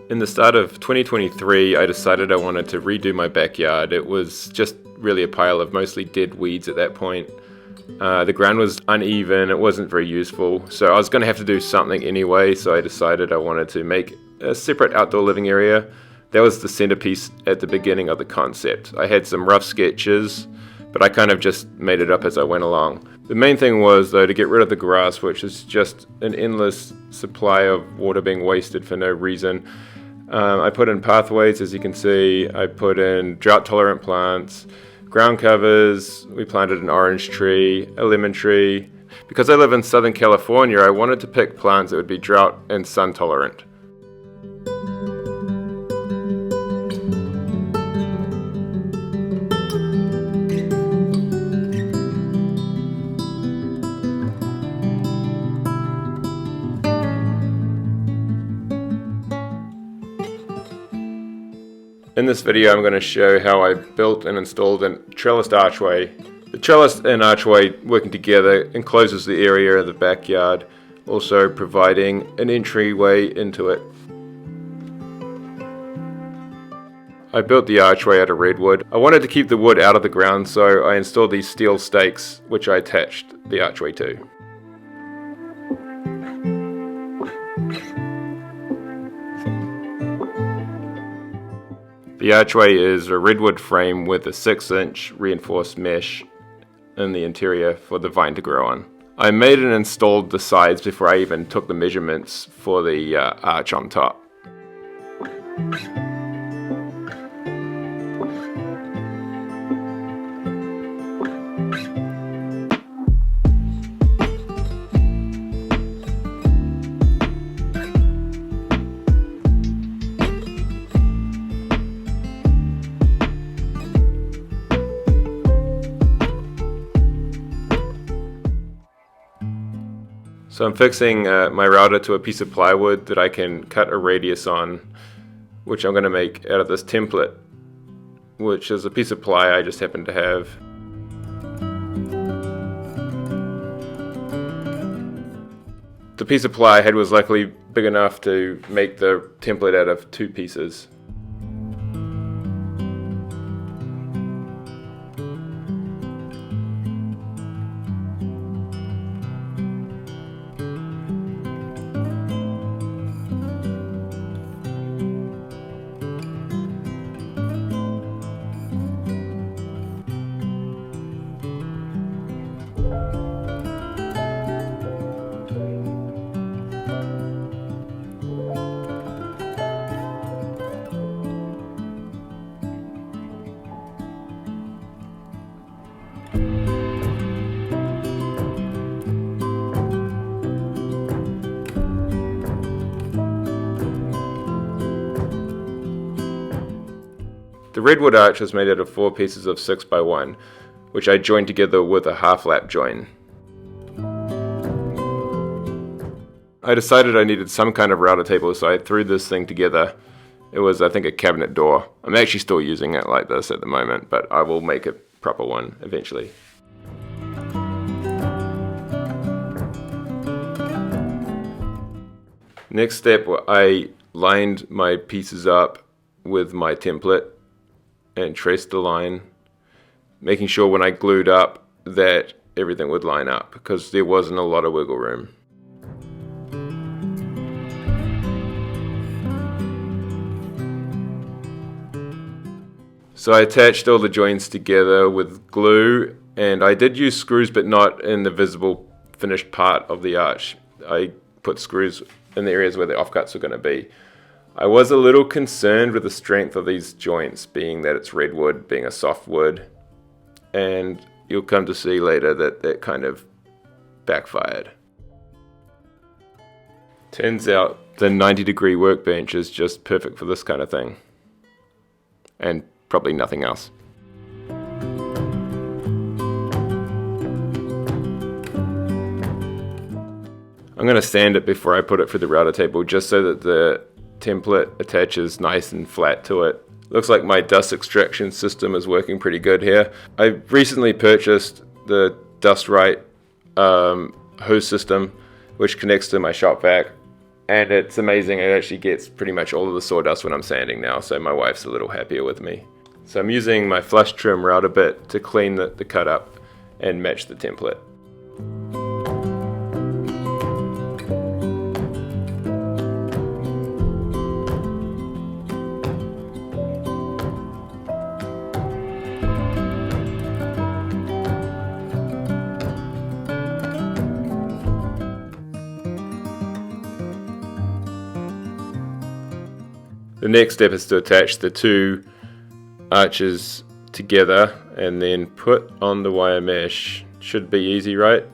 In the start of 2023, I decided I wanted to redo my backyard. It was just really a pile of mostly dead weeds at that point. The ground was uneven, it wasn't very useful, so I was going to have to do something anyway, so I decided I wanted to make a separate outdoor living area. That was the centerpiece at the beginning of the concept. I had some rough sketches, but I kind of just made it up as I went along. The main thing was, though, to get rid of the grass, which is just an endless supply of water being wasted for no reason. I put in pathways, as you can see. I put in drought-tolerant plants, ground covers. We planted an orange tree, a lemon tree. Because I live in Southern California, I wanted to pick plants that would be drought and sun tolerant. In this video, I'm going to show how I built and installed a trellis archway. The trellis and archway working together encloses the area of the backyard, also providing an entryway into it. I built the archway out of redwood. I wanted to keep the wood out of the ground, so I installed these steel stakes, which I attached the archway to. The archway is a redwood frame with a 6-inch reinforced mesh in the interior for the vine to grow on. I made and installed the sides before I even took the measurements for the arch on top. So I'm fixing my router to a piece of plywood that I can cut a radius on, which I'm going to make out of this template, which is a piece of ply I just happen to have. The piece of ply I had was luckily big enough to make the template out of 2 pieces. The redwood arch was made out of 4 pieces of 6x1, which I joined together with a half-lap join. I decided I needed some kind of router table, so I threw this thing together. It was, I think, a cabinet door. I'm actually still using it like this at the moment, but I will make a proper one eventually. Next step, I lined my pieces up with my template and traced the line, making sure when I glued up that everything would line up, because there wasn't a lot of wiggle room. So I attached all the joints together with glue, and I did use screws, but not in the visible finished part of the arch. I put screws in the areas where the offcuts were going to be. I was a little concerned with the strength of these joints, being that it's redwood, being a soft wood, and you'll come to see later that that kind of backfired. Turns out the 90-degree workbench is just perfect for this kind of thing, and probably nothing else. I'm going to sand it before I put it through the router table, just so that the template attaches nice and flat to it. Looks like my dust extraction system is working pretty good here. I recently purchased the Dust Right hose system, which connects to my shop vac, and it's amazing. It actually gets pretty much all of the sawdust when I'm sanding now, so my wife's a little happier with me. So I'm using my flush trim router bit to clean the cut up and match the template. The next step is to attach the two arches together and then put on the wire mesh. Should be easy, right?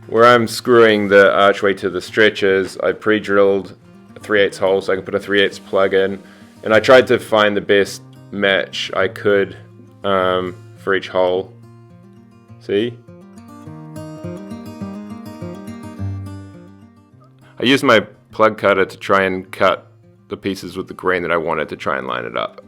Where I'm screwing the archway to the stretchers, I pre-drilled a 3/8 hole so I can put a 3/8 plug in, and I tried to find the best match I could for each hole. See? I used my plug cutter to try and cut the pieces with the grain that I wanted to try and line it up.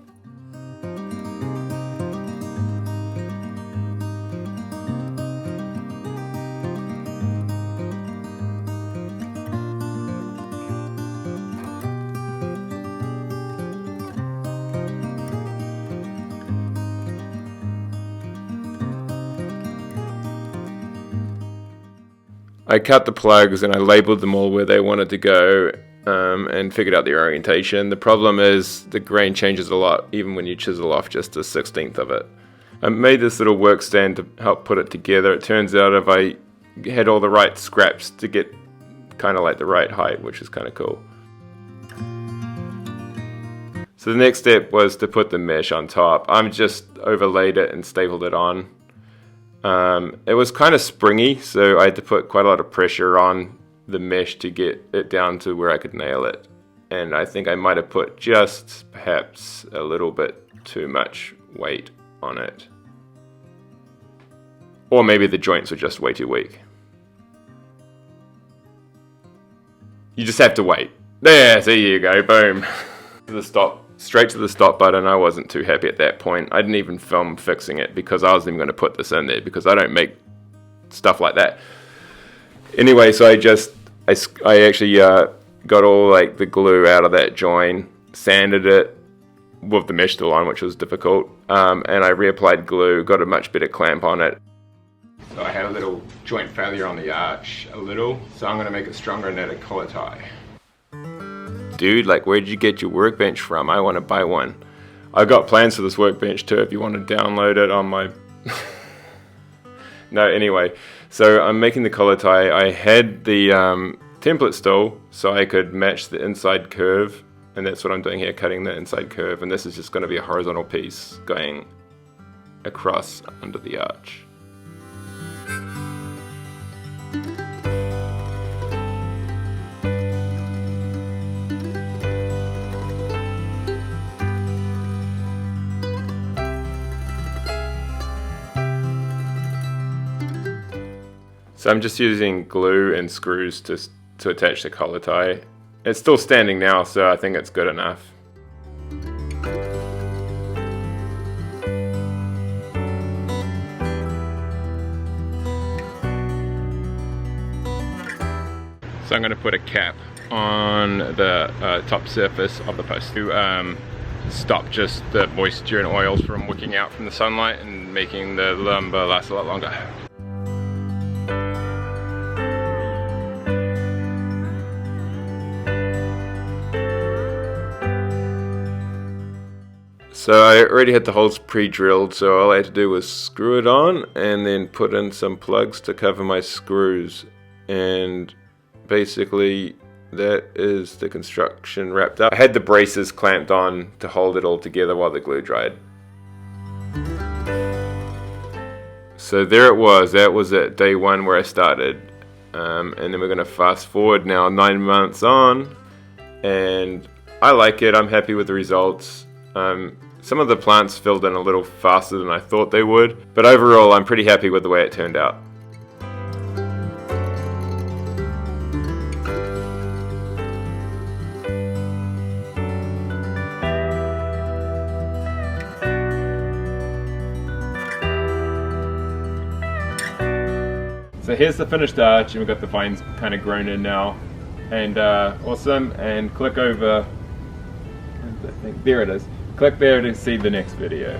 I cut the plugs and I labeled them all where they wanted to go, and figured out the orientation. The problem is the grain changes a lot even when you chisel off just a 1/16 of it. I made this little work stand to help put it together. It turns out if I had all the right scraps to get kind of like the right height, which is kind of cool. So the next step was to put the mesh on top. I'm just overlaid it and stapled it on. It was kind of springy, so I had to put quite a lot of pressure on the mesh to get it down to where I could nail it. And I think I might have put just perhaps a little bit too much weight on it. Or maybe the joints were just way too weak. You just have to wait. There you go, boom. Straight to the stop button. I wasn't too happy at that point. I didn't even film fixing it because I wasn't even going to put this in there because I don't make stuff like that. Anyway, so I actually got all like the glue out of that join, sanded it with the mesh still on, which was difficult, and I reapplied glue, got a much better clamp on it. So I had a little joint failure on the arch, so I'm going to make it stronger and add a collar tie. Dude, like, where'd you get your workbench from? I want to buy one. I've got plans for this workbench too if you want to download it on my... No, anyway, so I'm making the collar tie. I had the template still so I could match the inside curve, and that's what I'm doing here, cutting the inside curve, and this is just going to be a horizontal piece going across under the arch. So I'm just using glue and screws to attach the collar tie. It's still standing now, so I think it's good enough. So I'm going to put a cap on the top surface of the post to stop just the moisture and oils from wicking out from the sunlight and making the lumber last a lot longer. So I already had the holes pre-drilled, so all I had to do was screw it on and then put in some plugs to cover my screws, and basically that is the construction wrapped up. I had the braces clamped on to hold it all together while the glue dried. So there it was. That was at day one where I started, and then we're going to fast forward now 9 months on, and I like it. I'm happy with the results. Some of the plants filled in a little faster than I thought they would, but overall I'm pretty happy with the way it turned out. So here's the finished arch, and we've got the vines kind of grown in now. And awesome, and click over, there it is, click there to see the next video.